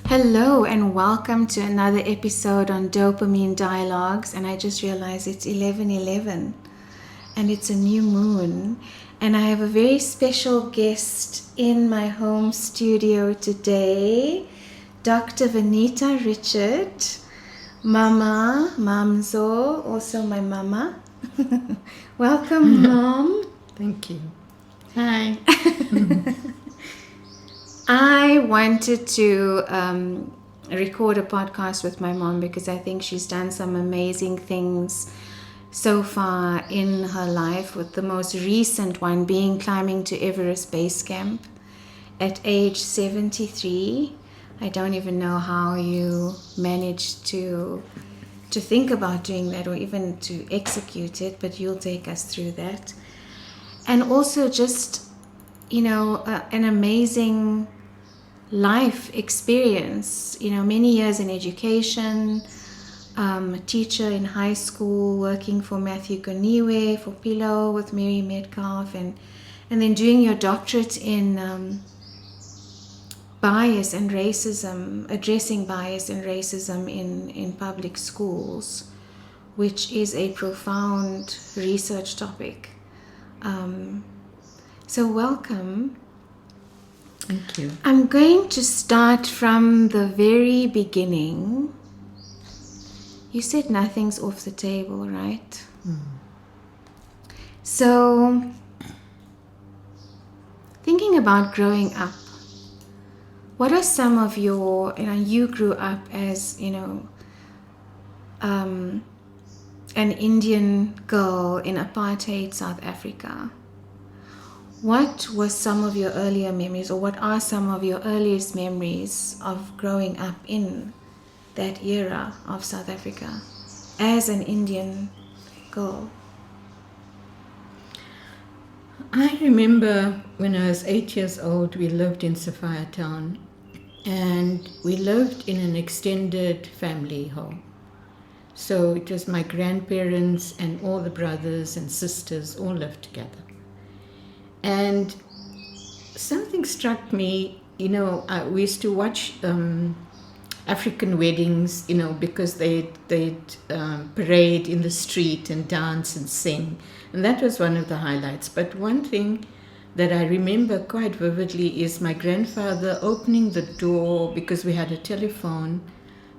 Hello and welcome to another episode on Dopamine Dialogues. And I just realized it's 11:11 and it's a new moon. And I have a very special guest in my home studio today, Dr. Vanita Richard, Mama, Mamzo, also my mama. Welcome, Mom. Thank you. Hi. I wanted to record a podcast with my mom because I think she's done some amazing things so far in her life, with the most recent one being climbing to Everest Base Camp at age 73. I don't even know how you managed to think about doing that or even to execute it, but you'll take us through that. And also just, an amazing life experience, many years in education, a teacher in high school, working for Matthew Goniwe, for Pilo with Mary Metcalfe, and then doing your doctorate in bias and racism, addressing bias and racism in public schools, which is a profound research topic. So welcome. Thank you. I'm going to start from the very beginning. You said nothing's off the table, right? So, thinking about growing up, what are some of your, you grew up as, an Indian girl in apartheid South Africa. What was some of your earlier memories, or what are some of your earliest memories of growing up in that era of South Africa as an Indian girl? I remember when I was 8 years old, we lived in Sophiatown, and we lived in an extended family home. So it was my grandparents and all the brothers and sisters all lived together. And something struck me, we used to watch African weddings, because they'd parade in the street and dance and sing. And that was one of the highlights. But one thing that I remember quite vividly is my grandfather opening the door, because we had a telephone,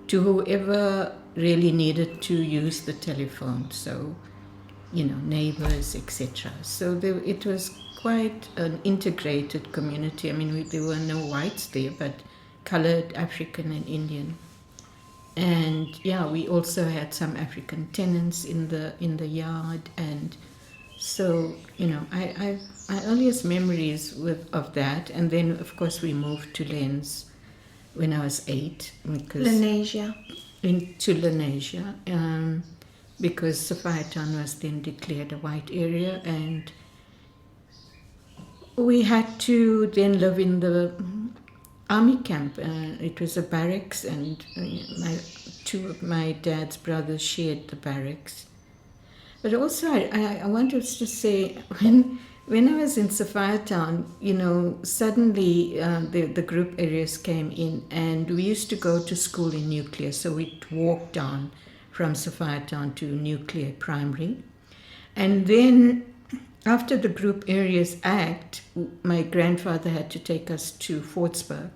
to whoever really needed to use the telephone. So, neighbors, etc. So it was quite an integrated community. I mean, there were no whites there, but colored, African and Indian. And we also had some African tenants in the yard. And so, my earliest memories of that. And then, of course, we moved to Lens when I was 8. Lenasia. To Lenasia. Because Sophiatown was then declared a white area, and we had to then live in the army camp. It was a barracks, and two of my dad's brothers shared the barracks. But also, I wanted to say, when I was in Sophiatown, suddenly the group areas came in, and we used to go to school in Nuclear, so we'd walk down from Sophiatown to Nuclear Primary. And then after the Group Areas Act, my grandfather had to take us to Fortsburg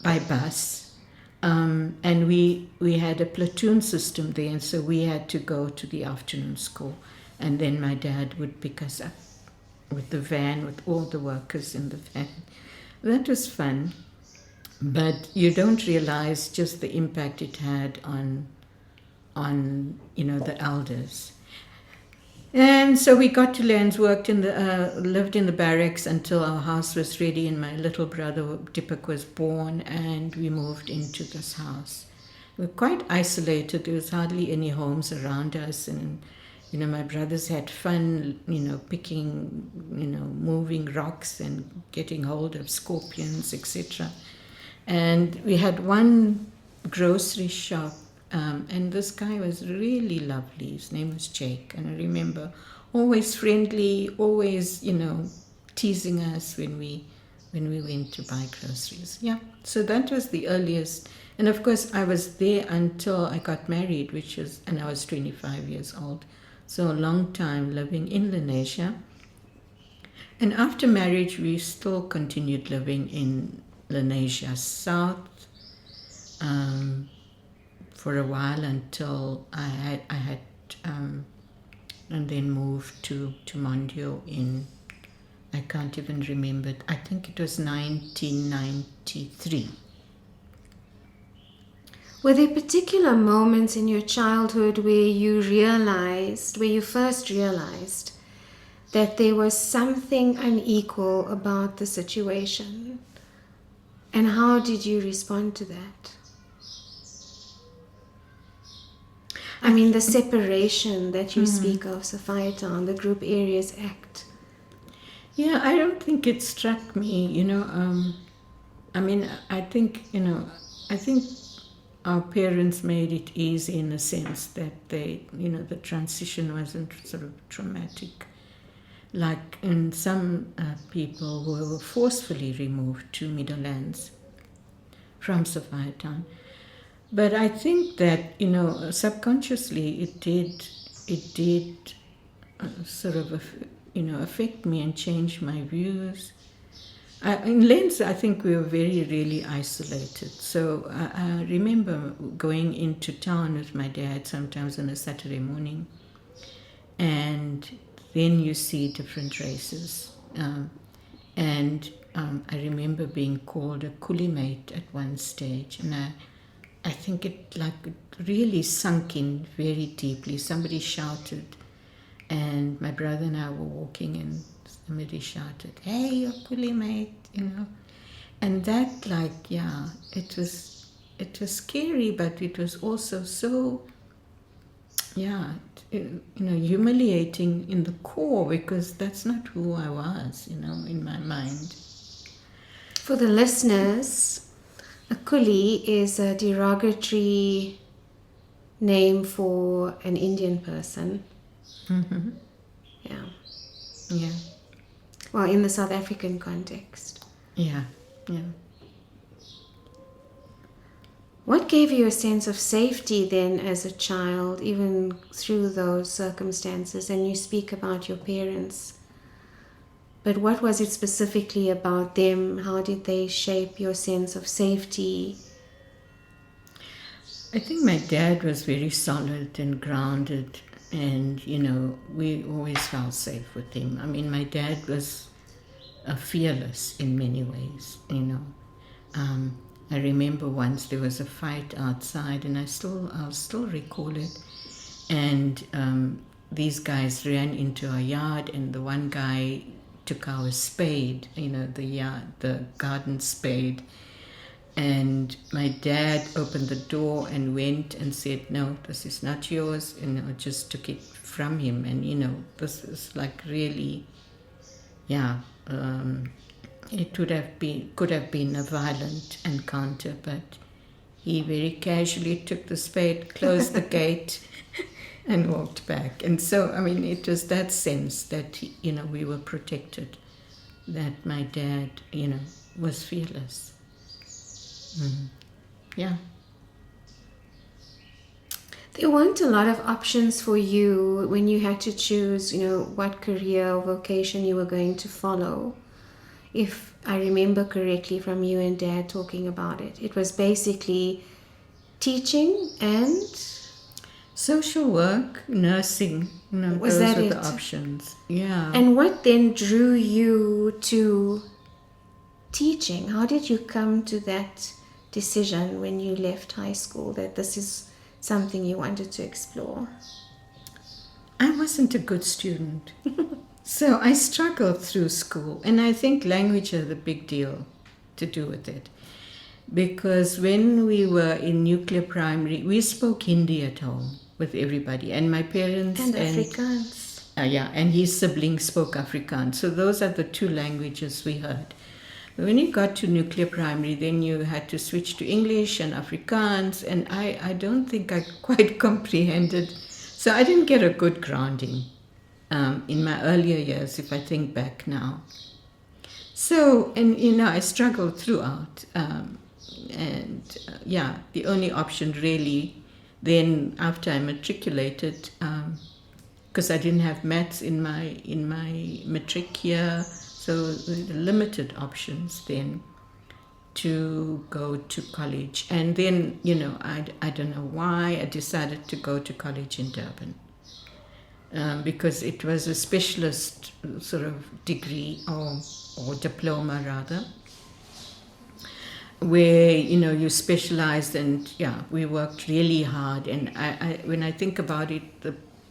by bus. And we had a platoon system there, and so we had to go to the afternoon school. And then my dad would pick us up with the van, with all the workers in the van. That was fun, but you don't realize just the impact it had on the elders. And so we got to Lens, lived in the barracks until our house was ready, and my little brother Dipak was born, and we moved into this house. We were quite isolated. There was hardly any homes around us, and my brothers had fun, picking, moving rocks and getting hold of scorpions, etc. And we had one grocery shop. And this guy was really lovely. His name was Jake. And I remember always friendly, always, teasing us when we when we went to buy groceries. Yeah, so that was the earliest. And of course, I was there until I got married, and I was 25 years old. So a long time living in Lenasia. And after marriage, we still continued living in Lenasia South for a while until I had and then moved to Mondio in, I can't even remember, I think it was 1993. Were there particular moments in your childhood where you first realized that there was something unequal about the situation? And how did you respond to that? I mean, the separation that you speak of, Sophiatown, the Group Areas Act. Yeah, I don't think it struck me, I think our parents made it easy in a sense that the transition wasn't sort of traumatic. Like in some people who were forcefully removed to Meadowlands from Sophiatown. But I think that, subconsciously it did sort of, affect me and change my views. In Lens, I think we were very, really isolated. So I remember going into town with my dad sometimes on a Saturday morning, and then you see different races. I remember being called a coolie mate at one stage, and I think it really sunk in very deeply. Somebody shouted, and my brother and I were walking, and somebody shouted, "Hey, you're coolie mate," And that, it was scary, but it was also so, humiliating in the core, because that's not who I was, in my mind. For the listeners, a coolie is a derogatory name for an Indian person. Mm-hmm. Yeah. Yeah. Well, in the South African context. Yeah. What gave you a sense of safety then as a child, even through those circumstances? And you speak about your parents. But what was it specifically about them? How did they shape your sense of safety? I think my dad was very solid and grounded, and, we always felt safe with him. I mean, my dad was fearless in many ways, I remember once there was a fight outside, and I'll still recall it. And these guys ran into our yard, and the one guy took our spade, the garden spade. And my dad opened the door and went and said, "No, this is not yours," and just took it from him. And this is really, it could have been a violent encounter, but he very casually took the spade, closed the gate, and walked back. And so, it was that sense that we were protected, that my dad was fearless. Yeah. There weren't a lot of options for you when you had to choose, what career or vocation you were going to follow. If I remember correctly from you and Dad talking about it, it was basically teaching and social work, nursing. Was those that were it? The options. Yeah. And what then drew you to teaching? How did you come to that decision when you left high school that this is something you wanted to explore? I wasn't a good student. So I struggled through school, and I think language had a big deal to do with it. Because when we were in nuclear primary, we spoke Hindi at home with everybody, and my parents and Afrikaans. And his siblings spoke Afrikaans. So those are the two languages we heard. But when you got to nuclear primary, then you had to switch to English and Afrikaans, and I don't think I quite comprehended. So I didn't get a good grounding in my earlier years, if I think back now. So, and I struggled throughout. The only option really then after I matriculated, because I didn't have maths in my matric year, so the limited options then to go to college. And then, I don't know why I decided to go to college in Durban. Because it was a specialist sort of degree or diploma rather, where you specialized, and we worked really hard. And I when I think about it,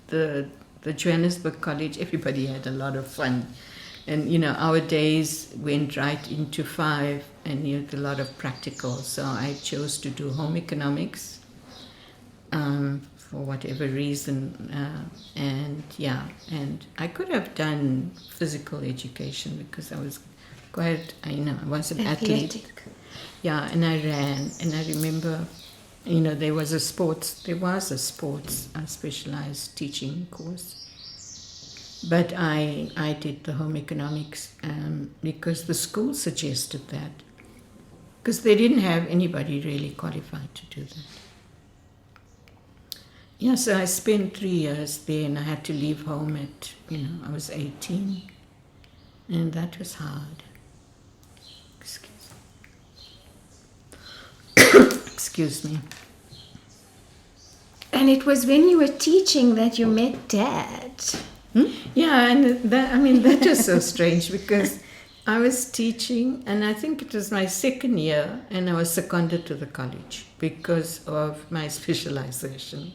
the Johannesburg College, everybody had a lot of fun, and our days went right into 5, and you had a lot of practical. So I chose to do home economics. For whatever reason, and I could have done physical education because I was quite, I was an athlete. Yeah, and I ran, and I remember, there was a sports specialized teaching course, but I did the home economics because the school suggested that, because they didn't have anybody really qualified to do that. Yeah, so I spent 3 years there, and I had to leave home at, I was 18, and that was hard. Excuse me. And it was when you were teaching that you met Dad. Yeah, and that was so strange because I was teaching, and I think it was my second year, and I was seconded to the college because of my specialization.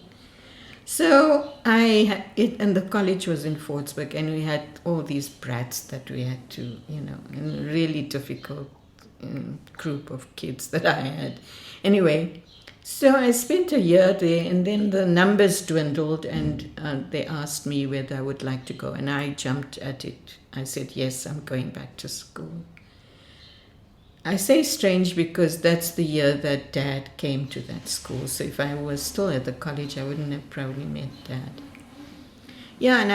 So and the college was in Fortsburg, and we had all these brats that we had to, and a really difficult group of kids that I had. Anyway, so I spent a year there, and then the numbers dwindled, and they asked me whether I would like to go, and I jumped at it. I said, yes, I'm going back to school. I say strange because that's the year that Dad came to that school. So if I was still at the college, I wouldn't have probably met Dad. Yeah, and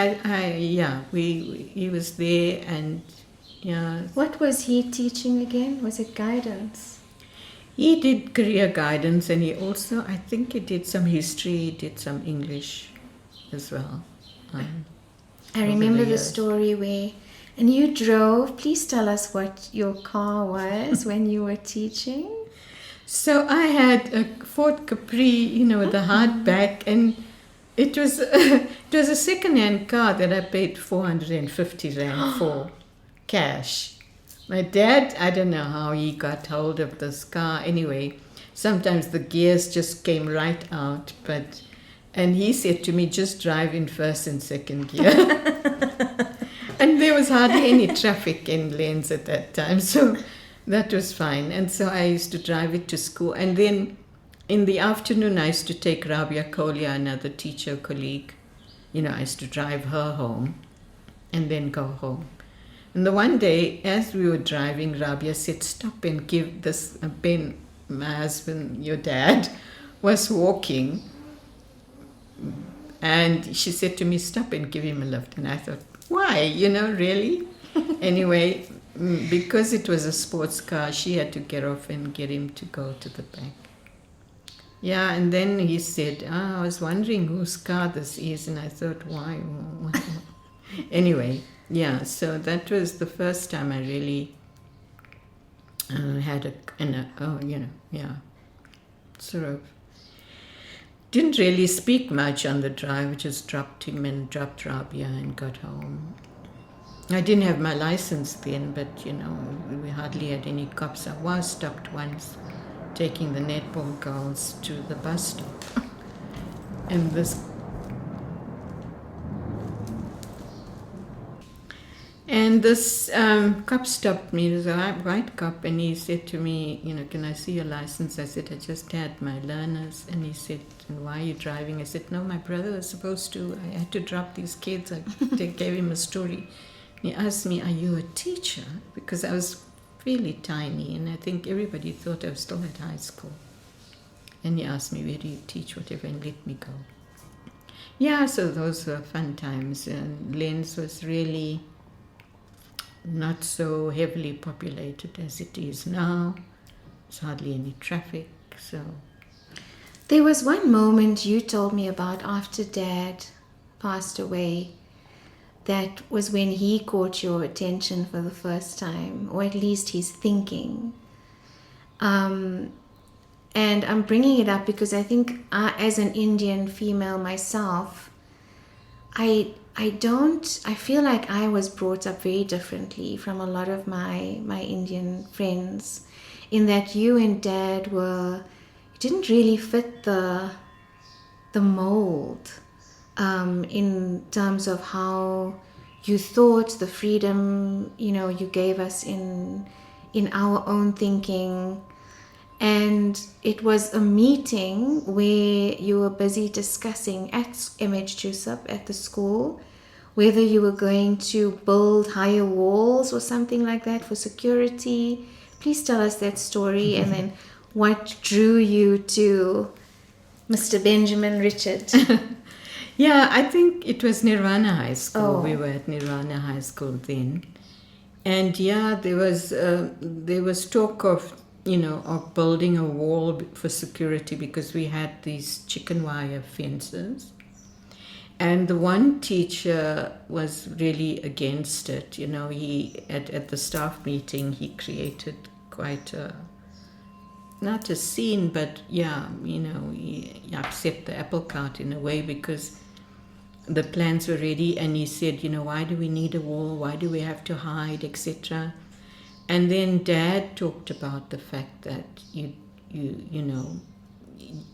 he was there, and yeah. What was he teaching again? Was it guidance? He did career guidance, and he also, I think he did some history, he did some English as well. I remember the story where, and you drove, please tell us what your car was when you were teaching. So I had a Ford Capri, with a hard back, and it was a second-hand car that I paid 450 Rand for, cash. My dad, I don't know how he got hold of this car. Anyway, sometimes the gears just came right out, and he said to me, just drive in first and second gear. And there was hardly any traffic in lanes at that time, so that was fine. And so I used to drive it to school. And then in the afternoon, I used to take Rabia Kolia, another teacher colleague. I used to drive her home and then go home. And the one day, as we were driving, Rabia said, stop and give this Ben, my husband, your dad, was walking. And she said to me, stop and give him a lift. And I thought, why? Really? Anyway, because it was a sports car, she had to get off and get him to go to the back. Yeah, and then he said, I was wondering whose car this is. And I thought, why? Anyway, yeah, so that was the first time I really had sort of didn't really speak much on the drive, just dropped him and dropped Rabia and got home. I didn't have my license then, but we hardly had any cops. I was stopped once taking the netball girls to the bus stop. And this cop stopped me. It was a white cop, and he said to me, can I see your license? I said, I just had my learners. And he said, why are you driving? I said, no, my brother was supposed to. I had to drop these kids. I gave him a story. And he asked me, are you a teacher? Because I was really tiny, and I think everybody thought I was still at high school. And he asked me, where do you teach, whatever, and let me go. Yeah, so those were fun times. And Lens was really not so heavily populated as it is now. There's hardly any traffic, so... There was one moment you told me about after Dad passed away. That was when he caught your attention for the first time, or at least his thinking. And I'm bringing it up because I think as an Indian female myself, I feel like I was brought up very differently from a lot of my Indian friends, in that you and Dad didn't really fit the mold in terms of how you thought, the freedom, you gave us in our own thinking. And it was a meeting where you were busy discussing at MH at the school whether you were going to build higher walls or something like that for security. Please tell us that story, and then what drew you to Mr. Benjamin Richard? Yeah, I think it was Nirvana High School. Oh. We were at Nirvana High School then. And yeah, there was talk of building a wall for security, because we had these chicken wire fences. And the one teacher was really against it. He at the staff meeting, he created quite not a scene, but yeah, he upset the apple cart in a way, because the plans were ready, and he said, why do we need a wall? Why do we have to hide, etc.? And then Dad talked about the fact that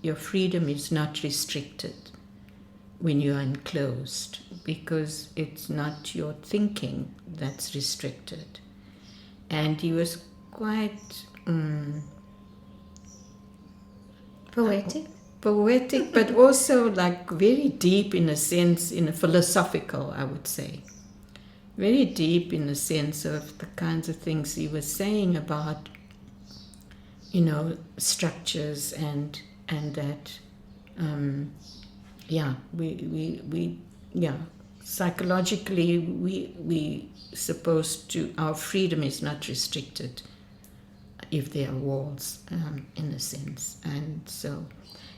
your freedom is not restricted when you are enclosed, because it's not your thinking that's restricted. And he was quite poetic, but also like very deep in a sense, in a philosophical, I would say. Very deep in the sense of the kinds of things he was saying about, structures and that, psychologically we supposed to, our freedom is not restricted if there are walls, in a sense. And so,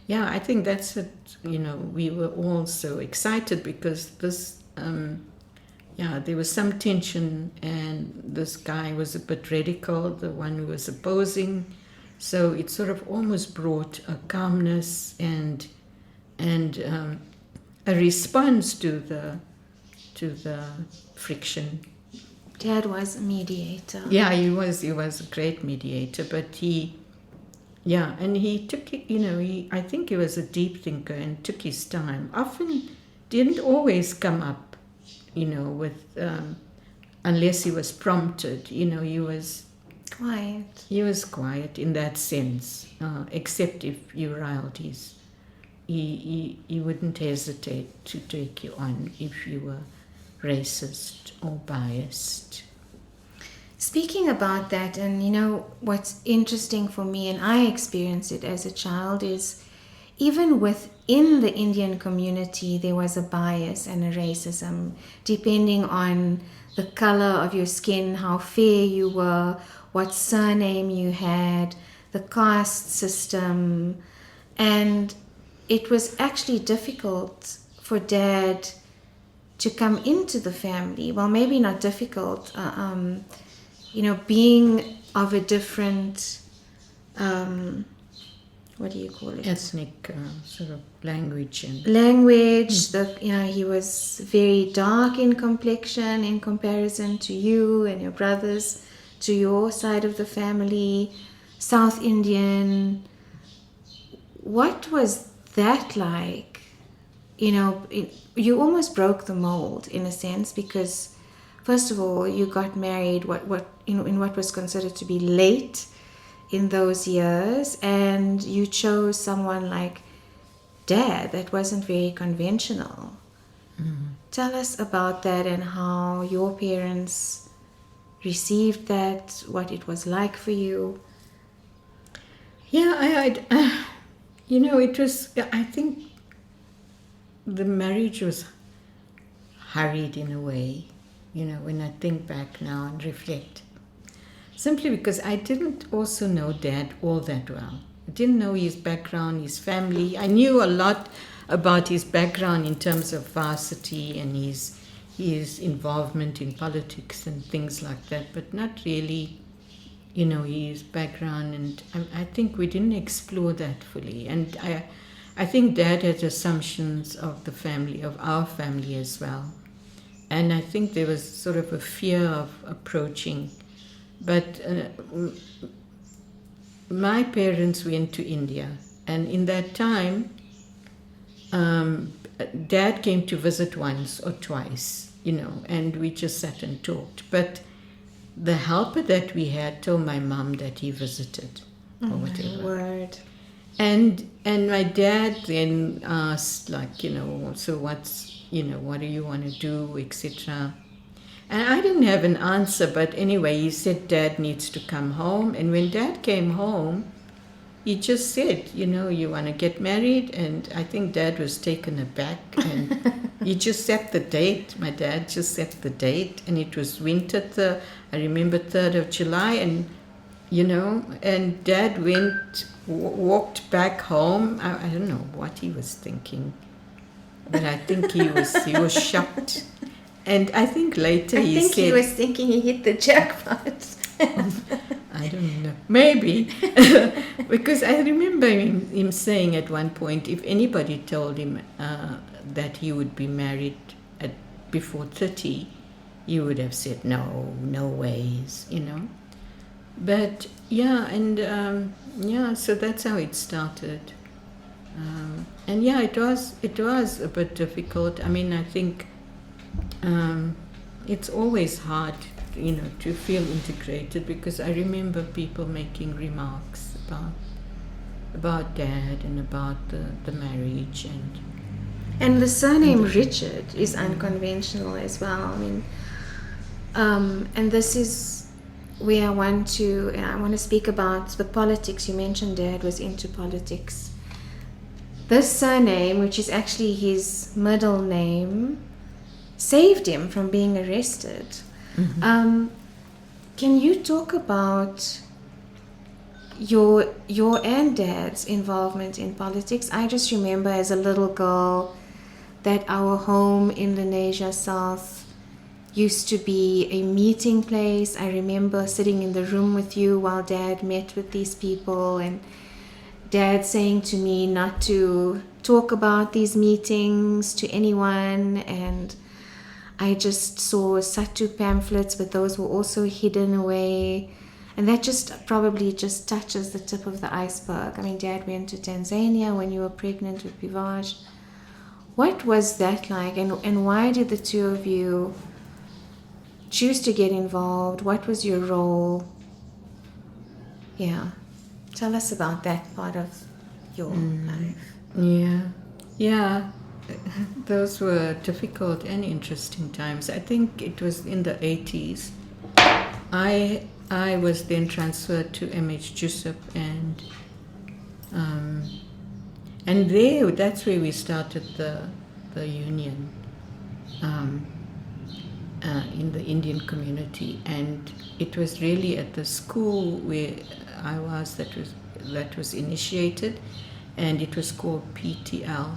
yeah, I think that's what, we were all so excited, because this, there was some tension, and this guy was a bit radical, the one who was opposing. So it sort of almost brought a calmness and a response to the friction. Dad was a mediator. Yeah, he was a great mediator, but he took it, I think he was a deep thinker and took his time. Often didn't always come up, with, unless he was prompted, he was quiet. He was quiet in that sense, except if you riled his. He wouldn't hesitate to take you on if you were racist or biased. Speaking about that, and what's interesting for me, and I experienced it as a child, is even within the Indian community, there was a bias and a racism, depending on the color of your skin, how fair you were, what surname you had, the caste system. And it was actually difficult for Dad to come into the family. Well, maybe not difficult, being of a different, what do you call it? Ethnic sort of language. He was very dark in complexion in comparison to you and your brothers, to your side of the family, South Indian. What was that like? You almost broke the mold in a sense, because first of all, you got married in what was considered to be late in those years, and you chose someone like Dad that wasn't very conventional. Tell us about that and how your parents received that, what it was like for you. Yeah, it was, I think the marriage was hurried in a way. when I think back now and reflect. Simply because I didn't also know Dad all that well. I didn't know his background, his family. I knew a lot about his background in terms of varsity and his involvement in politics and things like that, but not really, his background. And I think we didn't explore that fully. And I think Dad had assumptions of the family, of our family as well. And I think there was sort of a fear of approaching. But my parents went to India, and in that time, Dad came to visit once or twice, and we just sat and talked. But the helper that we had told my mom that he visited, or whatever. My word. And my dad then asked, so what's, what do you want to do, etc. And I didn't have an answer, but anyway, he said Dad needs to come home. And when Dad came home, he just said, you want to get married? And I think Dad was taken aback, and he just set the date. My dad just set the date, and it was winter, I remember 3rd of July, and, and Dad walked back home. I don't know what he was thinking, but I think he was shocked. And I think later he said... he was thinking he hit the jackpot. I don't know. Maybe. Because I remember him saying at one point, if anybody told him that he would be married before 30, he would have said, no ways, But, so that's how it started. And it was a bit difficult. I mean, I think... it's always hard, to feel integrated, because I remember people making remarks about Dad and about the marriage and the surname Richard is unconventional as well. I mean, and this is where I want to speak about the politics. You mentioned Dad was into politics. This surname, which is actually his middle name, saved him from being arrested. Mm-hmm. Can you talk about your and Dad's involvement in politics? I just remember as a little girl that our home in Lenasia South used to be a meeting place. I remember sitting in the room with you while Dad met with these people, and Dad saying to me not to talk about these meetings to anyone, and I just saw Satu pamphlets, but those were also hidden away. And that probably touches the tip of the iceberg. I mean, Dad went to Tanzania when you were pregnant with Vivaj. What was that like? And why did the two of you choose to get involved? What was your role? Yeah. Tell us about that part of your life. Yeah. Those were difficult and interesting times. I think it was in the 80s. I was then transferred to MH Jussup, and that's where we started the union in the Indian community. And it was really at the school where I was that was initiated, and it was called PTL.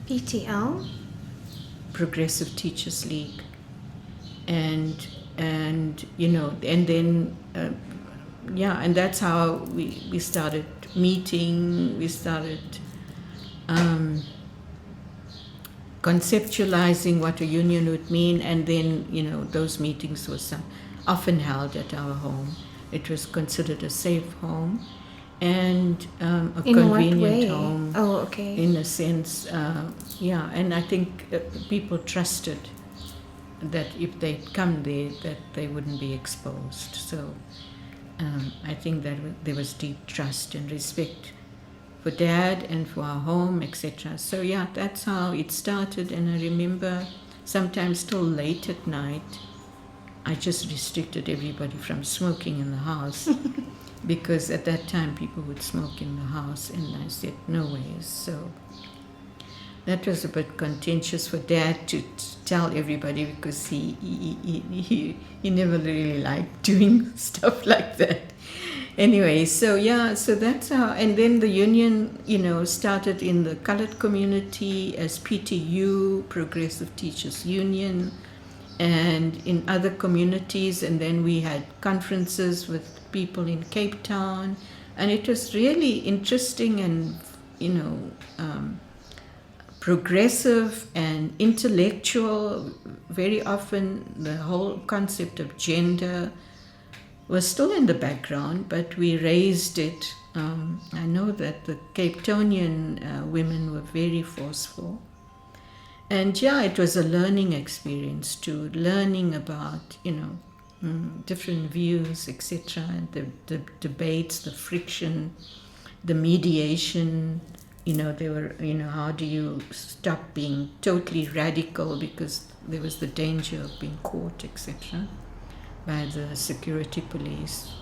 PTL? Progressive Teachers League. And then and that's how we started meeting. We started conceptualizing what a union would mean, and then those meetings were often held at our home. It was considered a safe home and a convenient home. Oh, okay. In a sense, and I think people trusted that if they'd come there, that they wouldn't be exposed. So I think that there was deep trust and respect for Dad and for our home, etc. So that's how it started. And I remember sometimes till late at night, I just restricted everybody from smoking in the house because at that time people would smoke in the house, and I said no ways. So that was a bit contentious for Dad to tell everybody, because he never really liked doing stuff like that. Anyway, so that's how. And then the union, started in the colored community as PTU, Progressive Teachers Union, and in other communities. And then we had conferences with people in Cape Town, and it was really interesting and progressive and intellectual. Very often the whole concept of gender was still in the background, but we raised it. I know that the Cape Townian women were very forceful. And it was a learning experience too, learning about, different views, etc., and the debates, the friction, the mediation. They were, how do you stop being totally radical, because there was the danger of being caught, etc., by the security police.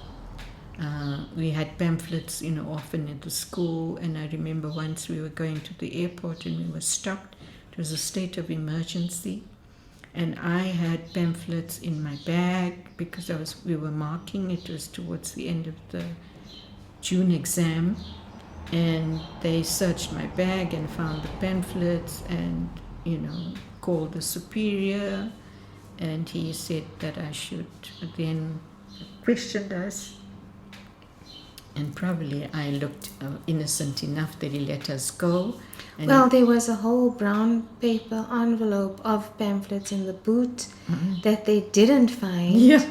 We had pamphlets, often at the school, and I remember once we were going to the airport and we were stopped. It was a state of emergency, and I had pamphlets in my bag because we were marking. It was towards the end of the June exam, and they searched my bag and found the pamphlets and, called the superior, and he said that I should then questioned us. And probably I looked innocent enough that he let us go. And well, there was a whole brown paper envelope of pamphlets in the boot that they didn't find. Yeah.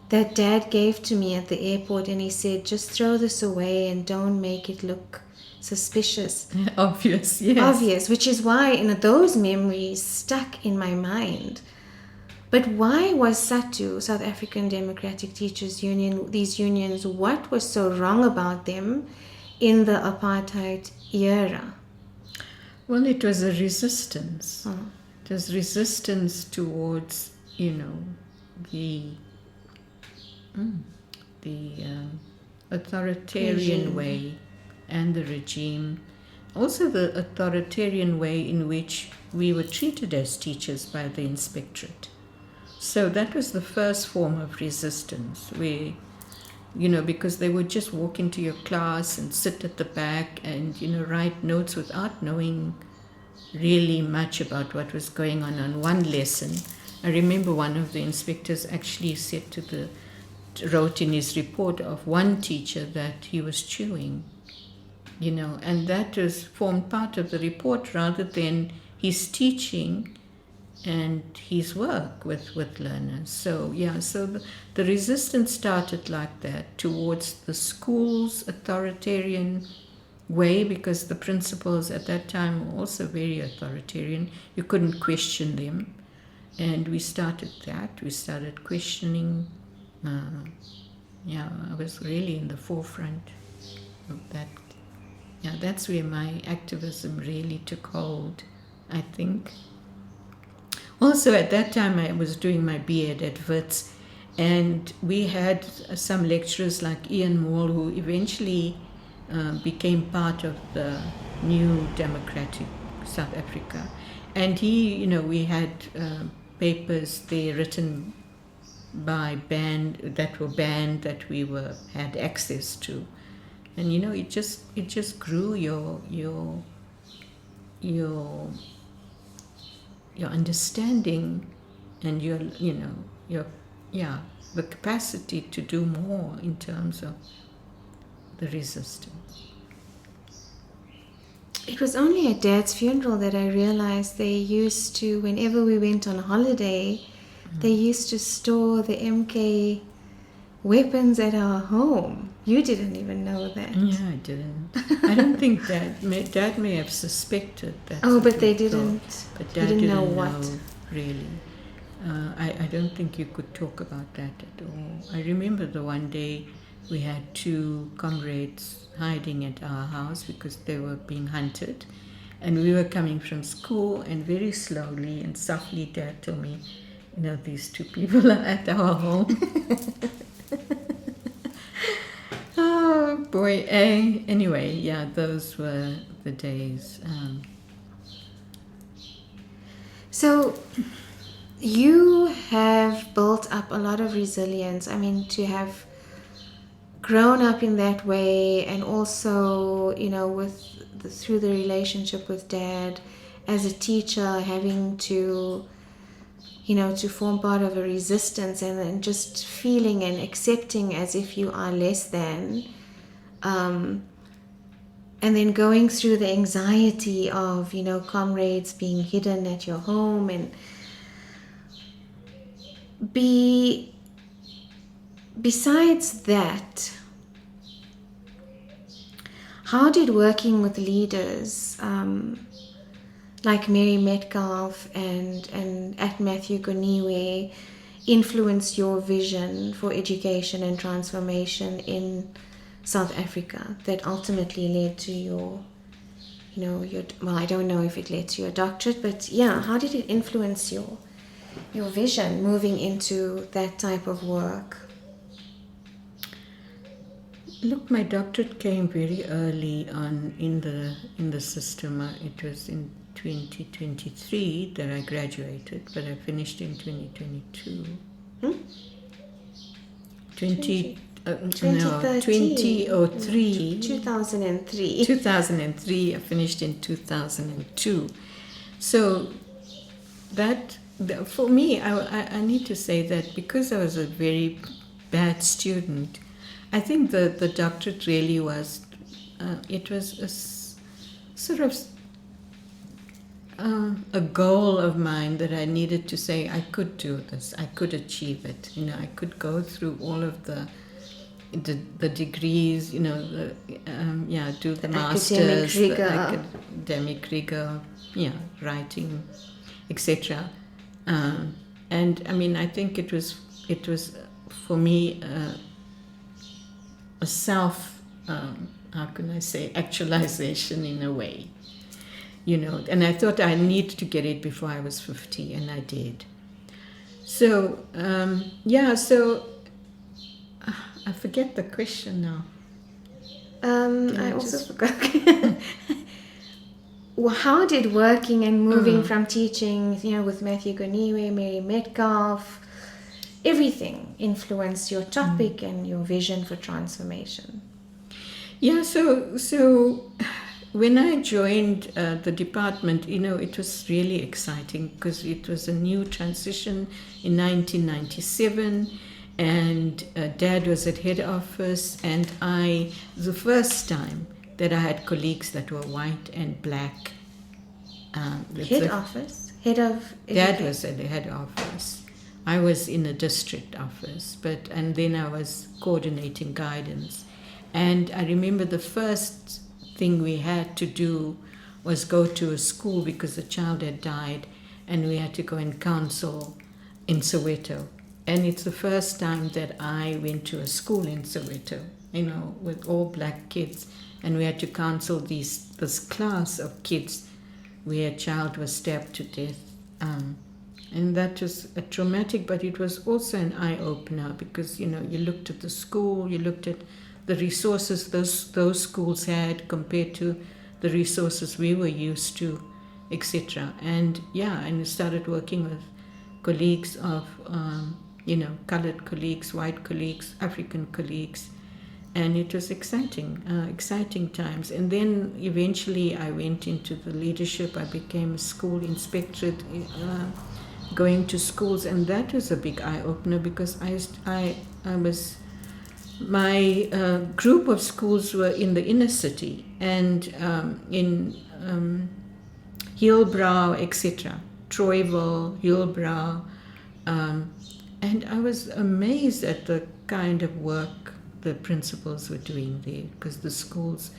That Dad gave to me at the airport, and he said, just throw this away and don't make it look suspicious. Obvious, yes. Obvious, which is why those memories stuck in my mind. But why was SATU, South African Democratic Teachers Union, these unions, what was so wrong about them in the apartheid era? Well, it was a resistance. It was resistance towards, the authoritarian regime. Way and the regime. Also the authoritarian way in which we were treated as teachers by the inspectorate. So that was the first form of resistance, where, because they would just walk into your class and sit at the back and, write notes without knowing really much about what was going on one lesson. I remember one of the inspectors actually wrote in his report of one teacher that he was chewing, and that formed part of the report rather than his teaching and his work with learners. So the resistance started like that towards the school's authoritarian way, because the principals at that time were also very authoritarian. You couldn't question them, and we started that. We started questioning. I was really in the forefront of that. That's where my activism really took hold, I think. Also, at that time, I was doing my B.Ed at Wits, and we had some lecturers like Ian Moore, who eventually became part of the new democratic South Africa. And we had papers there written by that were banned that we had access to, and it just grew your understanding and the capacity to do more in terms of the resistance. It was only at Dad's funeral that I realized they used to, whenever we went on holiday, they used to store the MK weapons at our home. You didn't even know that. Yeah, I didn't. I don't think Dad may have suspected that. Oh, but they didn't. But Dad didn't know know, what. Really. I don't think you could talk about that at all. I remember the one day we had two comrades hiding at our house because they were being hunted, and we were coming from school, and very slowly and softly Dad told me, these two people are at our home. Oh boy. Anyway, those were the days. So you have built up a lot of resilience. I mean, to have grown up in that way, and also, through the relationship with Dad, as a teacher, having to, to form part of a resistance, and just feeling and accepting as if you are less than, and then going through the anxiety of, comrades being hidden at your home, and besides that, how did working with leaders like Mary Metcalfe and at Matthew Goniwe influence your vision for education and transformation in South Africa that ultimately led to your, I don't know if it led to your doctorate, but yeah, how did it influence your vision moving into that type of work? Look, my doctorate came very early on in the system. It was in 2023 that I graduated, but I finished in 2022. 2003. 2003. I finished in 2002. So that, for me, I need to say that because I was a very bad student, I think the doctorate really was, it was a sort of a goal of mine that I needed to say I could do this, I could achieve it. I could go through all of the degrees, do the masters, the academic rigor, writing, etc. And I mean, I think it was for me a self, how can I say, actualization in a way, and I thought I needed to get it before I was 50, and I did. So, I forget the question now. I also forgot. Well, how did working and moving from teaching, with Matthew Goniwe, Mary Metcalfe, everything influence your topic and your vision for transformation? Yeah, so when I joined the department, it was really exciting because it was a new transition in 1997, and Dad was at head office, and the first time that I had colleagues that were white and black. Head office? Head of education? Dad was at the head office. I was in a district office, and then I was coordinating guidance. And I remember the first thing we had to do was go to a school because the child had died, and we had to go and counsel in Soweto. And it's the first time that I went to a school in Soweto, with all black kids, and we had to counsel this class of kids where a child was stabbed to death. And that was a traumatic, but it was also an eye-opener because, you looked at the school, you looked at the resources those schools had compared to the resources we were used to, etc. And and we started working with colleagues of, colored colleagues, white colleagues, African colleagues, and it was exciting times. And then eventually I went into the leadership. I became a school inspectorate, going to schools, and that was a big eye-opener because my group of schools were in the inner city and in Hillbrow, etc., Troyville, Hillbrow, and I was amazed at the kind of work the principals were doing there because the schools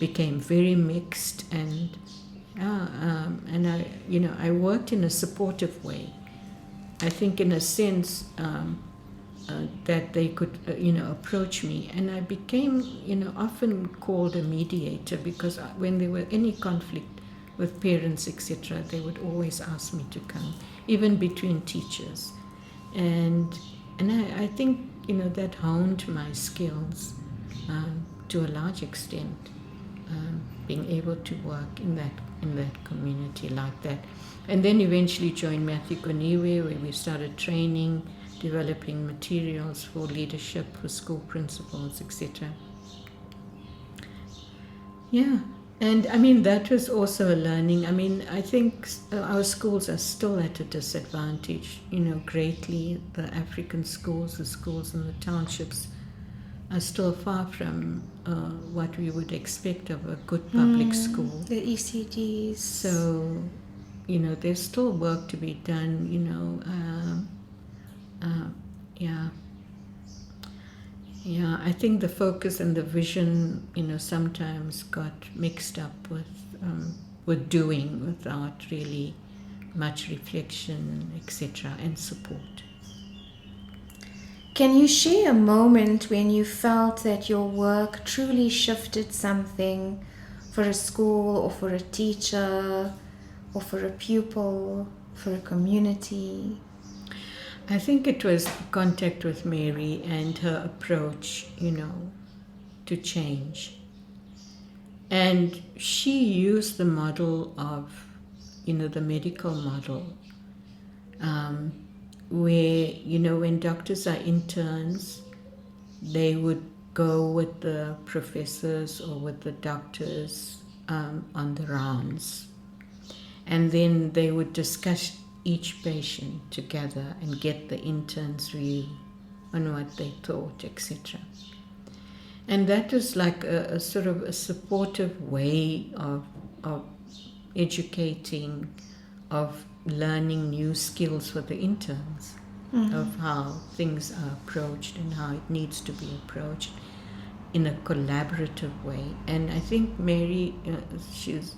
became very mixed, and I worked in a supportive way. I think in a sense that they could approach me, and I became often called a mediator because when there were any conflict with parents, etc., they would always ask me to come, even between teachers, and I think that honed my skills to a large extent, being able to work in that in that community like that. And then eventually joined Matthew Goniwe, where we started training, developing materials for leadership, for school principals, etc. Yeah, and I mean, that was also a learning. I mean, I think our schools are still at a disadvantage, greatly. The African schools, the schools in the townships, are still far from what we would expect of a good public school. The ECDs. So, there's still work to be done, yeah. Yeah, I think the focus and the vision, sometimes got mixed up with doing without really much reflection, etc., and support. Can you share a moment when you felt that your work truly shifted something for a school or for a teacher or for a pupil, for a community? I think it was contact with Mary and her approach, to change. And she used the model of, the medical model, where, when doctors are interns, they would go with the professors or with the doctors on the rounds. And then they would discuss each patient together and get the intern's view on what they thought, etc. And that was like a sort of a supportive way of educating, of learning new skills for the interns, of how things are approached and how it needs to be approached in a collaborative way. And I think Mary, she's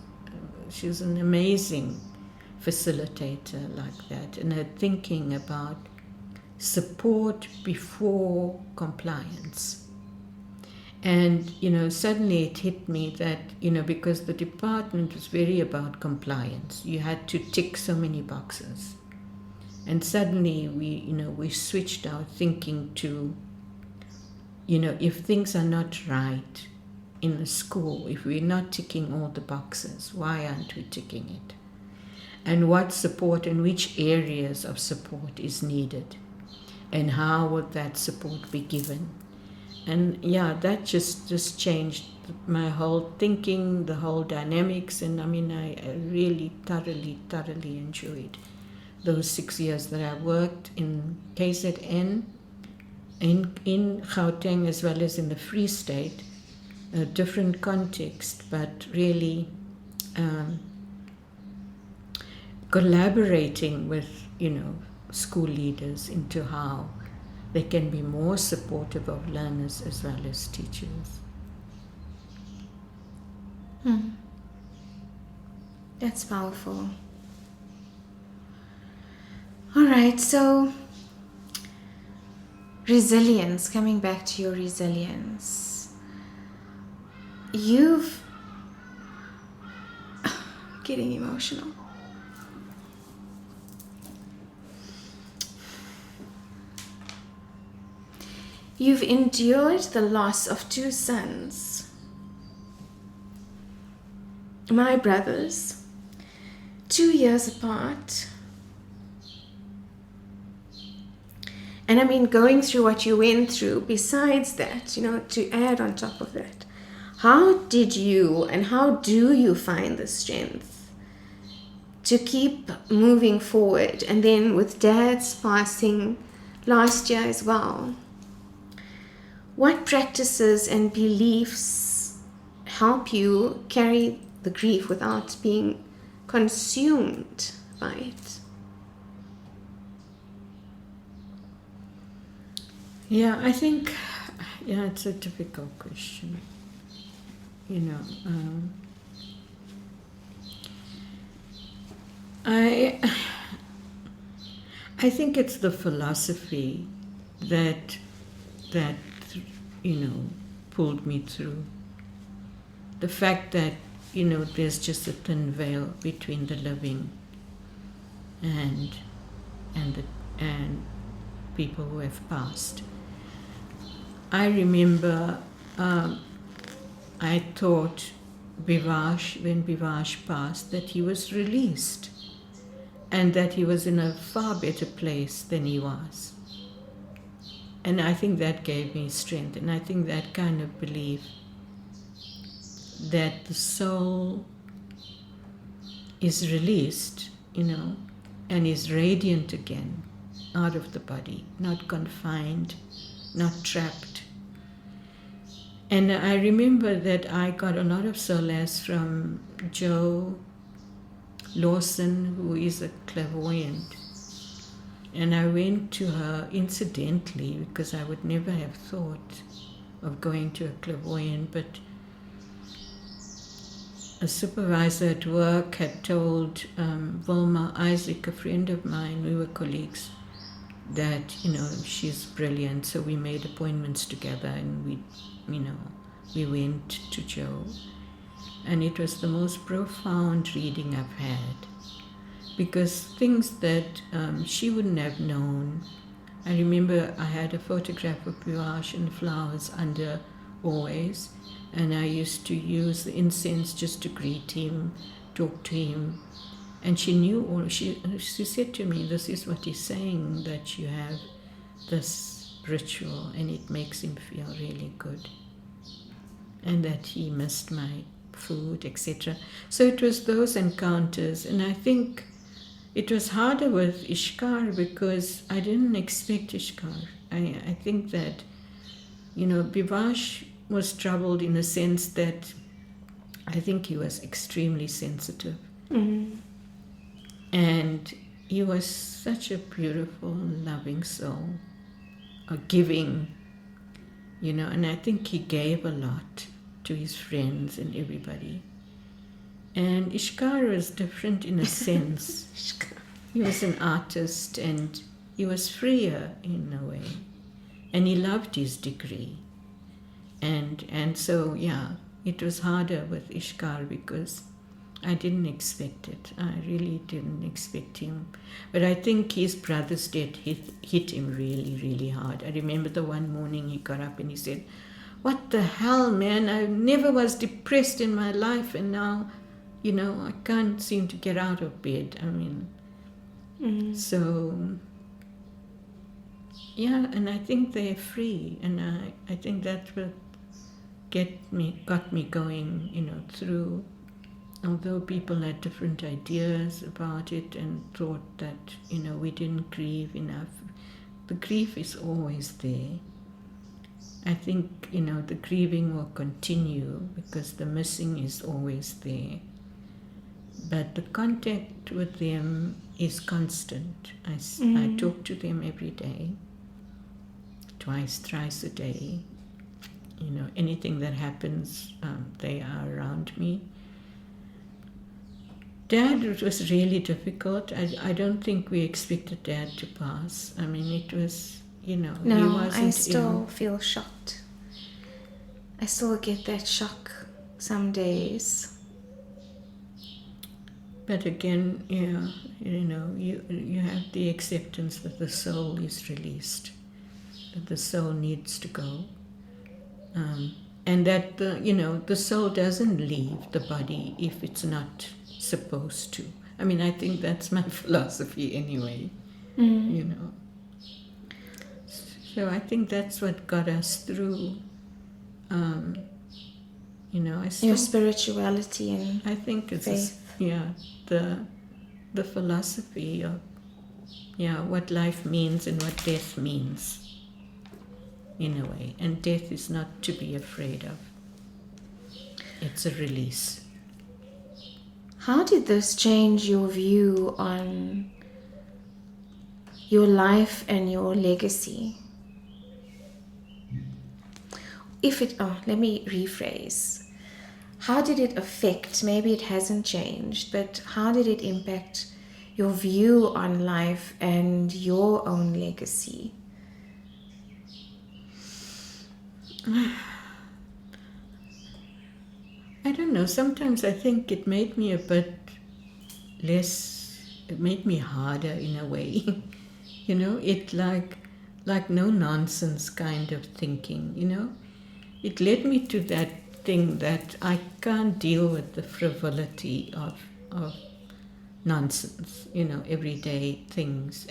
an amazing facilitator like that, and her thinking about support before compliance. And, suddenly it hit me that, because the department was very about compliance, you had to tick so many boxes. And suddenly we switched our thinking to, if things are not right in the school, if we're not ticking all the boxes, why aren't we ticking it? And what support and which areas of support is needed, and how would that support be given? And yeah, that just changed my whole thinking, the whole dynamics. And I mean, I really thoroughly enjoyed those 6 years that I worked in KZN, in Gauteng as well as in the Free State, a different context, but really collaborating with, school leaders into how they can be more supportive of learners as well as teachers. That's powerful. All right, so resilience, coming back to your resilience. You've getting emotional. You've endured the loss of 2 sons, my brothers, 2 years apart. And I mean, going through what you went through, besides that, to add on top of that, how did you and how do you find the strength to keep moving forward? And then with Dad's passing last year as well, what practices and beliefs help you carry the grief without being consumed by it? Yeah, I think, it's a difficult question. I think it's the philosophy that pulled me through. The fact that, there's just a thin veil between the living and people who have passed. I remember I thought when Vivash passed, that he was released and that he was in a far better place than he was. And I think that gave me strength, and I think that kind of belief that the soul is released, and is radiant again out of the body, not confined, not trapped. And I remember that I got a lot of solace from Jo Lawson, who is a clairvoyant. And I went to her incidentally because I would never have thought of going to a clairvoyant, but a supervisor at work had told Wilma Isaac, a friend of mine, we were colleagues, that, she's brilliant. So we made appointments together and we went to Jo. And it was the most profound reading I've had, because things that she wouldn't have known. I remember I had a photograph of Vivash and flowers under always, and I used to use the incense just to greet him, talk to him. And she knew all. She said to me, this is what he's saying, that you have this ritual and it makes him feel really good. And that he missed my food, etc. So it was those encounters. And I think it was harder with Ishkar because I didn't expect Ishkar. I think that, Vivash was troubled in a sense that I think he was extremely sensitive. Mm-hmm. And he was such a beautiful, loving soul, a giving, and I think he gave a lot to his friends and everybody. And Ishkar was different in a sense. He was an artist and he was freer in a way. And he loved his degree. And so, it was harder with Ishkar because I didn't expect it. I really didn't expect him. But I think his brother's death hit him really, really hard. I remember the one morning he got up and he said, "What the hell, man? I never was depressed in my life, and now, I can't seem to get out of bed." I mean, so, and I think they're free, and I think that will got me going, through. Although people had different ideas about it and thought that, we didn't grieve enough, the grief is always there. I think, the grieving will continue because the missing is always there. But the contact with them is constant. I talk to them every day, twice, thrice a day. Anything that happens, they are around me. Dad, it was really difficult. I don't think we expected Dad to pass. I mean, it was, he wasn't I still ill. feel shocked. I still get that shock some days. But again, you have the acceptance that the soul is released, that the soul needs to go, and that the soul doesn't leave the body if it's not supposed to. I mean, I think that's my philosophy anyway. So I think that's what got us through. Your spirituality and I think it's faith. The philosophy of what life means and what death means, in a way. And death is not to be afraid of. It's a release. How did this change your view on your life and your legacy? Let me rephrase. How did it affect, maybe it hasn't changed, but how did it impact your view on life and your own legacy? I don't know. Sometimes I think it made me a bit it made me harder in a way. It like no nonsense kind of thinking, It led me to that thing that I can't deal with the frivolity of nonsense, everyday things,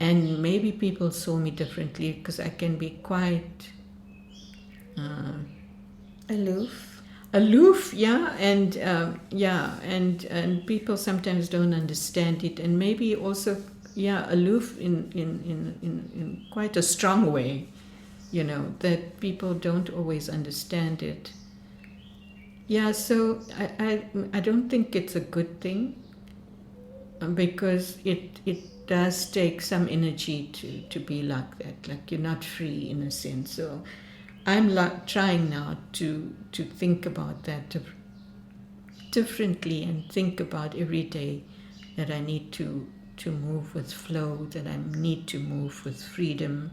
and maybe people saw me differently because I can be quite aloof, yeah, and people sometimes don't understand it, and maybe also aloof in quite a strong way, that people don't always understand it. Yeah, so I don't think it's a good thing, because it does take some energy to be like that, like you're not free in a sense. So I'm trying now to think about that differently, and think about every day that I need to move with flow, that I need to move with freedom.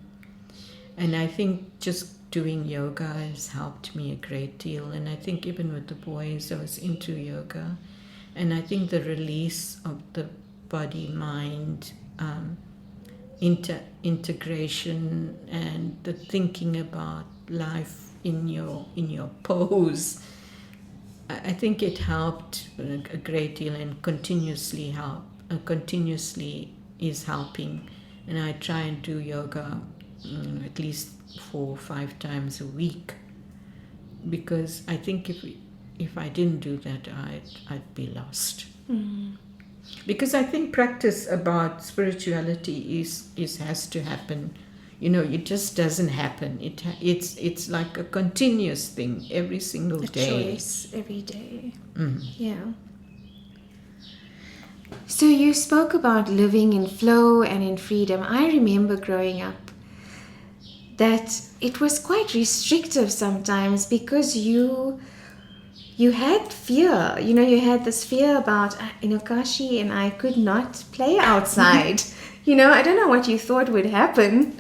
And I think just doing yoga has helped me a great deal. And I think even with the boys, I was into yoga. And I think the release of the body-mind integration, and the thinking about life in your pose, I think it helped a great deal, and continuously is helping. And I try and do yoga at least 4 or 5 times a week, because I think if I didn't do that, I'd be lost. Because I think practice about spirituality has to happen. It just doesn't happen. It's like a continuous thing every single day. A choice every day. Yeah. So you spoke about living in flow and in freedom. I remember growing up that it was quite restrictive sometimes, because you had fear. You had this fear about, Kashi and I could not play outside. I don't know what you thought would happen,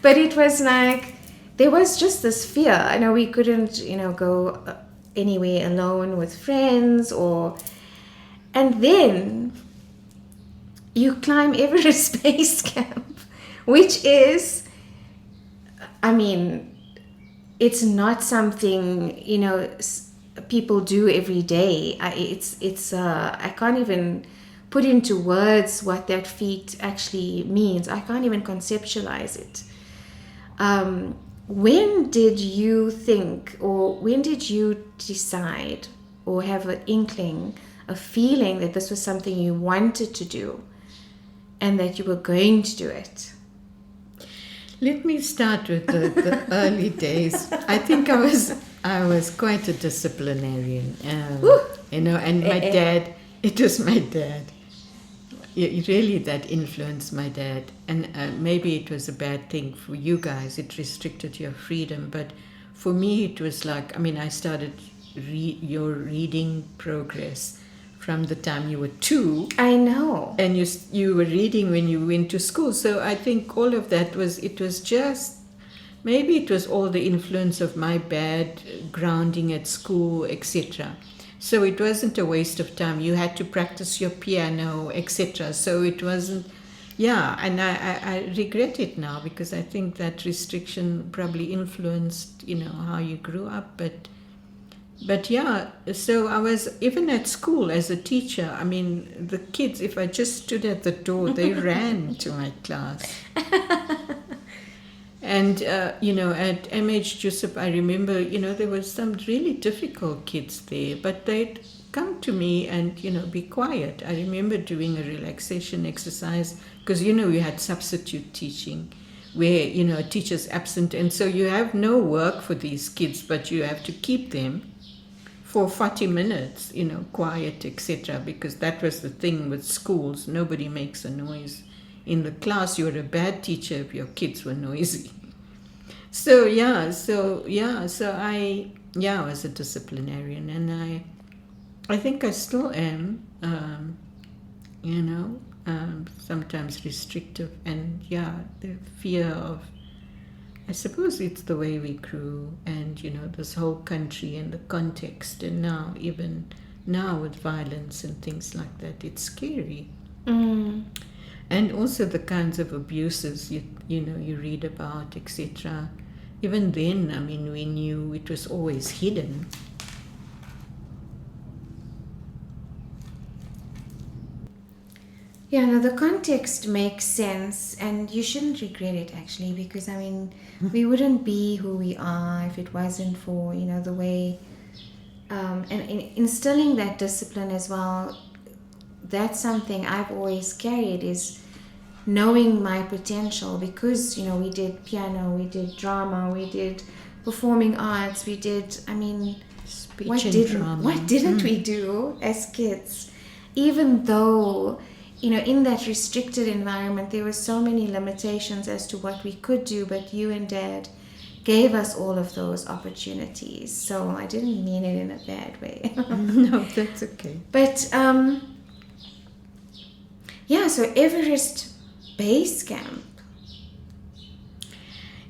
but it was like, there was just this fear. I know we couldn't, go anywhere alone with friends, and then you climb Everest Base Camp, which is, it's not something, people do every day. I can't even put into words what that feat actually means. I can't even conceptualize it. When did you think, or when did you decide, or have an inkling, a feeling that this was something you wanted to do and that you were going to do it? Let me start with the early days. I think I was quite a disciplinarian, and my dad, it was my dad. Really, that influenced my dad. And maybe it was a bad thing for you guys. It restricted your freedom. But for me, it was like, I started your reading progress from the time you were 2. I know. And you were reading when you went to school. So I think all of that was just, maybe it was all the influence of my bad grounding at school, etc. So it wasn't a waste of time. You had to practice your piano, etc. So it wasn't, and I regret it now, because I think that restriction probably influenced, how you grew up. But so I was, even at school as a teacher, the kids, if I just stood at the door, they ran to my class. And, at MH Joseph, I remember, there were some really difficult kids there, but they'd come to me and, be quiet. I remember doing a relaxation exercise, because, we had substitute teaching where, a teacher's absent. And so you have no work for these kids, but you have to keep them for 40 minutes, quiet, etc. Because that was the thing with schools. Nobody makes a noise in the class. You're a bad teacher if your kids were noisy. So I was a disciplinarian, and I think I still am, sometimes restrictive, and the fear of, I suppose it's the way we grew, and this whole country and the context, and now even now with violence and things like that, it's scary. And also the kinds of abuses you read about, etc. even then, I mean, we knew it was always hidden. Yeah, no, the context makes sense, and you shouldn't regret it actually, because I mean, we wouldn't be who we are if it wasn't for, you know, the way, and instilling that discipline as well. That's something I've always carried, is knowing my potential, because, you know, we did piano, we did drama, we did performing arts, we did, I mean, Speech and drama. what didn't we do as kids? Even though, you know, in that restricted environment, there were so many limitations as to what we could do, but you and Dad gave us all of those opportunities. So I didn't mean it in a bad way. No, that's okay. But yeah, so Everest Base Camp.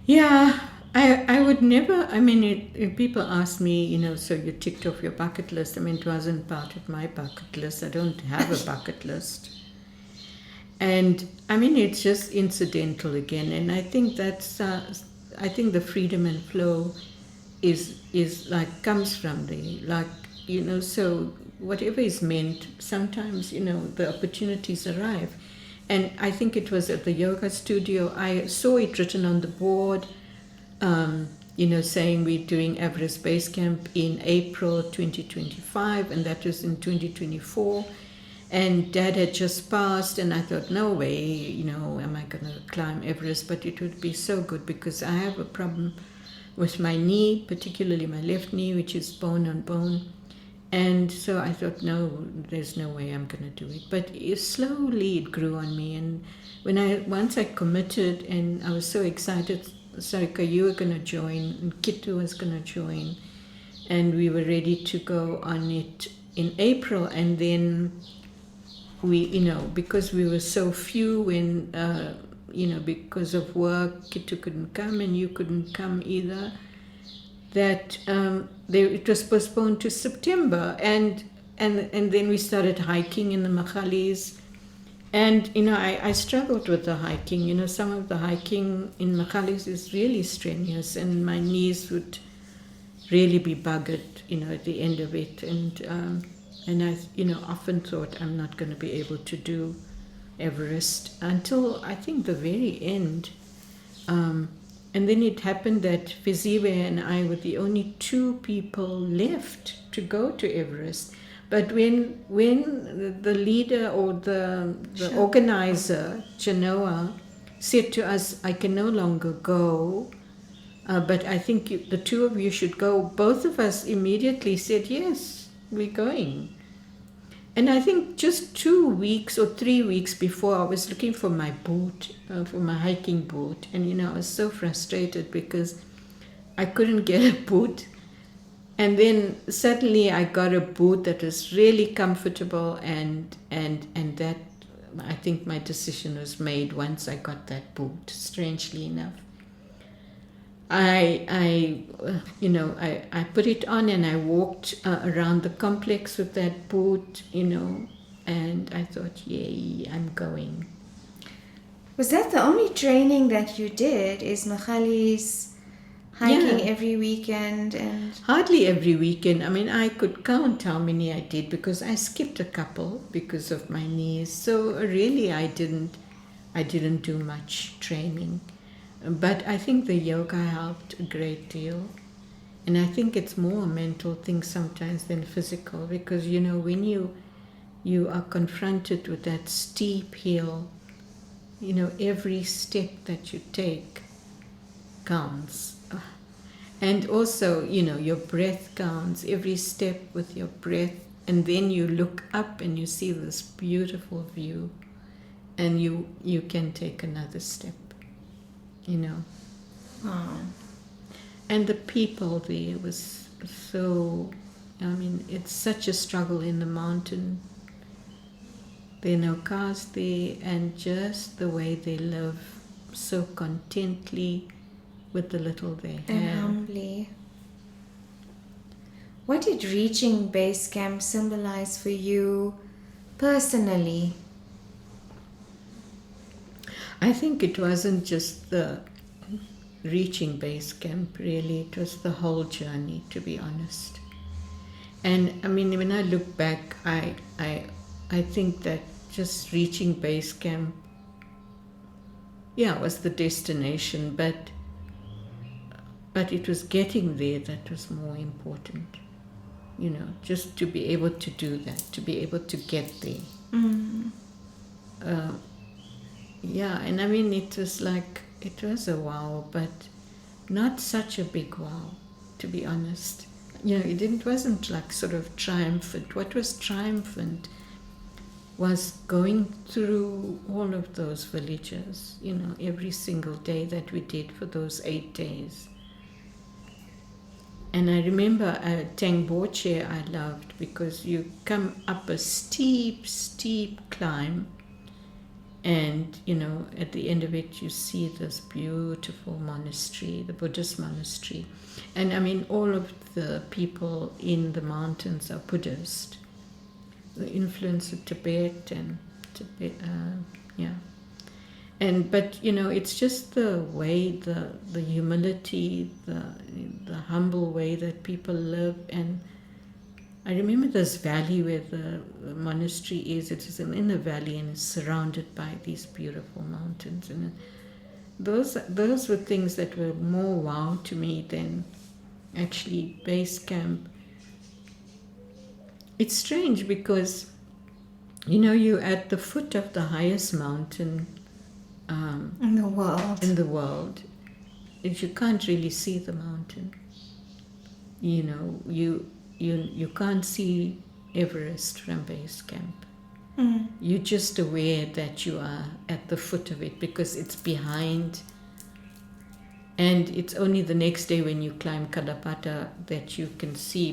Yeah, I would never, I mean, if people ask me, you know, so you ticked off your bucket list. I mean, it wasn't part of my bucket list. I don't have a bucket list. And I mean, it's just incidental again. And I think that's, I think the freedom and flow is like, comes from the, like, you know, so whatever is meant, sometimes, you know, the opportunities arrive. And I think it was at the yoga studio, I saw it written on the board, you know, saying we're doing Everest Base Camp in April 2025, and that was in 2024. And Dad had just passed, and I thought, no way, you know, am I going to climb Everest? But it would be so good, because I have a problem with my knee, particularly my left knee, which is bone on bone. And so I thought, no, there's no way I'm going to do it. But slowly it grew on me. And once I committed, and I was so excited, Sarika, you were going to join, and Kitu was going to join. And we were ready to go on it in April. And then we, you know, because we were so few, when, you know, because of work, Kitu couldn't come and you couldn't come either, that it was postponed to September, and then we started hiking in the Makhalis, and you know, I struggled with the hiking. You know, some of the hiking in Makhalis is really strenuous, and my knees would really be buggered, you know, at the end of it, and I, you know, often thought I'm not going to be able to do Everest until I think the very end. And then it happened that Fiziwe and I were the only two people left to go to Everest. But when the leader or the organizer, Genoa, said to us, I can no longer go, but I think the two of you should go, both of us immediately said, yes, we're going. And I think just 2 weeks or 3 weeks before, I was looking for my boot, for my hiking boot. And, you know, I was so frustrated because I couldn't get a boot. And then suddenly I got a boot that was really comfortable. And that, I think my decision was made once I got that boot, strangely enough. I put it on and I walked around the complex with that boot, you know, and I thought, yay, I'm going. Was that the only training that you did? Is Makhalis hiking every weekend? And hardly every weekend. I mean, I could count how many I did because I skipped a couple because of my knees. So really, I didn't do much training. But I think the yoga helped a great deal. And I think it's more a mental thing sometimes than physical, because, you know, when you are confronted with that steep hill, you know, every step that you take counts. And also, you know, your breath counts, every step with your breath. And then you look up and you see this beautiful view, and you can take another step. You know. wow. And the people there was so, I mean, it's such a struggle in the mountain. There are no cars there, and just the way they live, so contently with the little they have. And humbly. What did reaching base camp symbolize for you personally? I think it wasn't just the reaching base camp, really. It was the whole journey, to be honest. And I mean, when I look back, I think that just reaching base camp, was the destination, but it was getting there that was more important. Just to be able to do that, to be able to get there. And I mean, it was a wow, but not such a big wow, to be honest. It wasn't like sort of triumphant. What was triumphant was going through all of those villages, every single day that we did for those 8 days. And I remember Tangboche I loved, because you come up a steep, steep climb, and, at the end of it you see this beautiful monastery, the Buddhist monastery. And I mean, all of the people in the mountains are Buddhist. The influence of Tibet and but it's just the way, the humility, the humble way that people live. And I remember this valley where the monastery is. It is in a valley and is surrounded by these beautiful mountains. And those were things that were more wow to me than actually base camp. It's strange because, you're at the foot of the highest mountain in the world. And you can't really see the mountain. You can't see Everest from base camp. You're just aware that you are at the foot of it because it's behind. And it's only the next day when you climb Kalapata that you can see.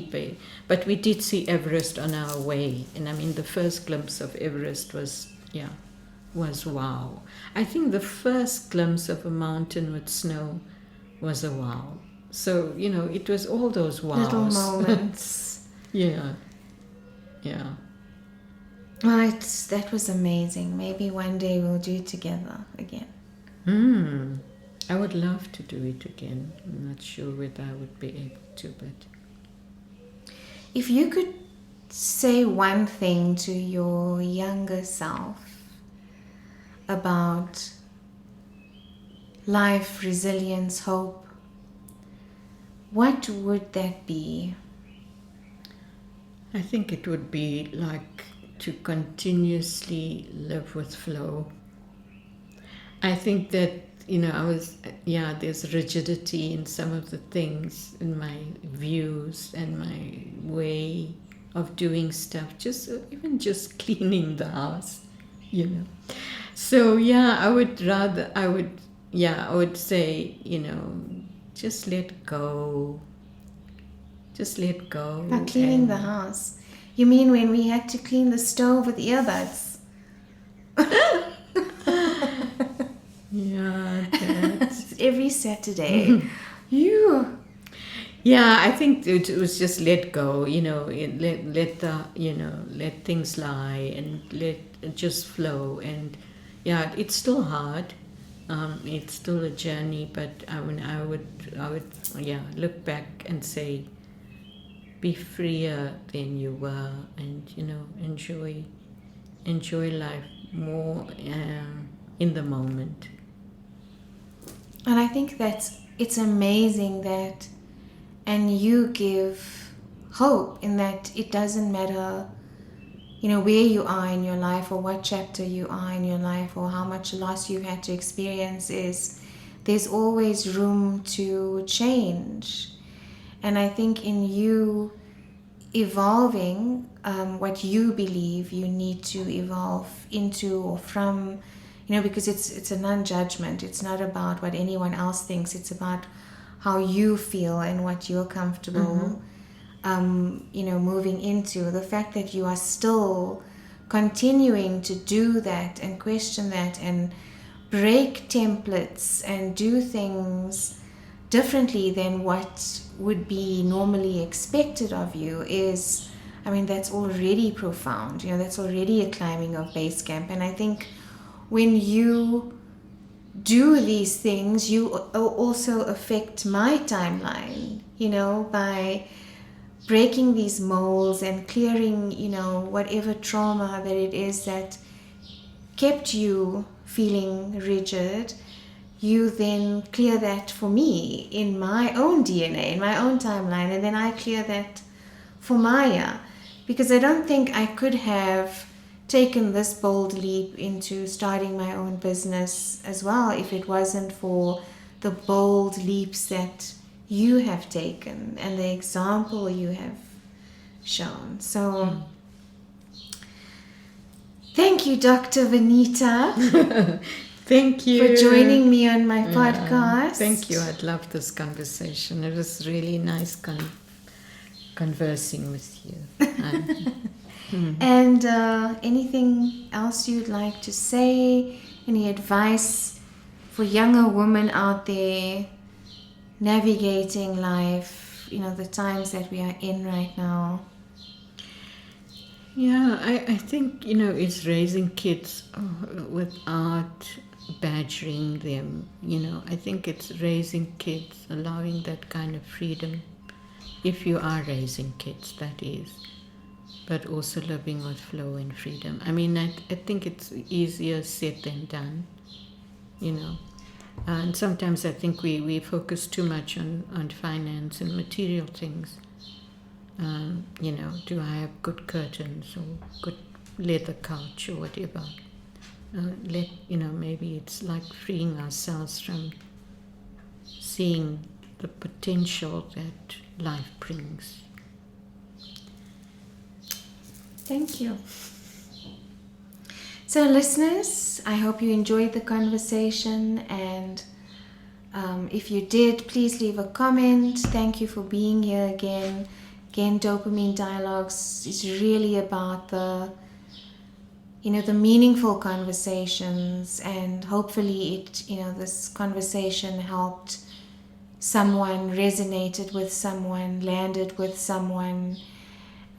But we did see Everest on our way. And I mean, the first glimpse of Everest was wow. I think the first glimpse of a mountain with snow was a wow. So, it was all those wows. Little moments. Yeah. Well, that was amazing. Maybe one day we'll do it together again. I would love to do it again. I'm not sure whether I would be able to, but... If you could say one thing to your younger self about life, resilience, hope, what would that be? I think it would be like to continuously live with flow. I think that, there's rigidity in some of the things, in my views and my way of doing stuff, even just cleaning the house, So, I would say, just let go. Just let go. Not cleaning the house. You mean when we had to clean the stove with earbuds? That's every Saturday. I think it was just let go, let things lie and let just flow. And it's still hard. It's still a journey, but I would look back and say, be freer than you were, and enjoy life more in the moment. And I think it's amazing that, and you give hope in that it doesn't matter, where you are in your life or what chapter you are in your life or how much loss you've had to experience, there's always room to change. And I think in you evolving what you believe you need to evolve into or from, because it's a non-judgment. It's not about what anyone else thinks. It's about how you feel and what you're comfortable, moving into. The fact that you are still continuing to do that and question that and break templates and do things differently than what would be normally expected of you is, that's already profound. That's already a climbing of base camp. And I think when you do these things, you also affect my timeline, by breaking these molds and clearing, whatever trauma that it is that kept you feeling rigid. You then clear that for me in my own DNA, in my own timeline, and then I clear that for Maya. Because I don't think I could have taken this bold leap into starting my own business as well if it wasn't for the bold leaps that you have taken and the example you have shown. So thank you, Dr. Vanita. Thank you for joining me on my podcast. Thank you. I'd love this conversation. It was really nice conversing with you. And anything else you'd like to say? Any advice for younger women out there navigating life, the times that we are in right now? Yeah, I think, it's raising kids without badgering them. I think it's raising kids, allowing that kind of freedom. If you are raising kids, that is. But also living with flow and freedom. I mean, I think it's easier said than done, And sometimes I think we focus too much on finance and material things. Do I have good curtains or good leather couch or whatever? Maybe it's like freeing ourselves from seeing the potential that life brings. Thank you. So listeners, I hope you enjoyed the conversation, and if you did, please leave a comment. Thank you for being here again. Again, Dopamine Dialogues is really about the meaningful conversations, and hopefully this conversation helped someone, resonated with someone, landed with someone.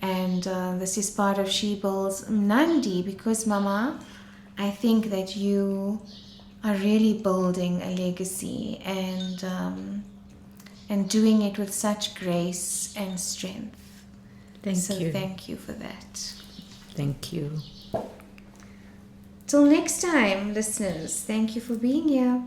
And this is part of She Builds Mnandi, because Mama, I think that you are really building a legacy and doing it with such grace and strength. Thank you. Thank you for that. Thank you. Till next time, listeners, thank you for being here.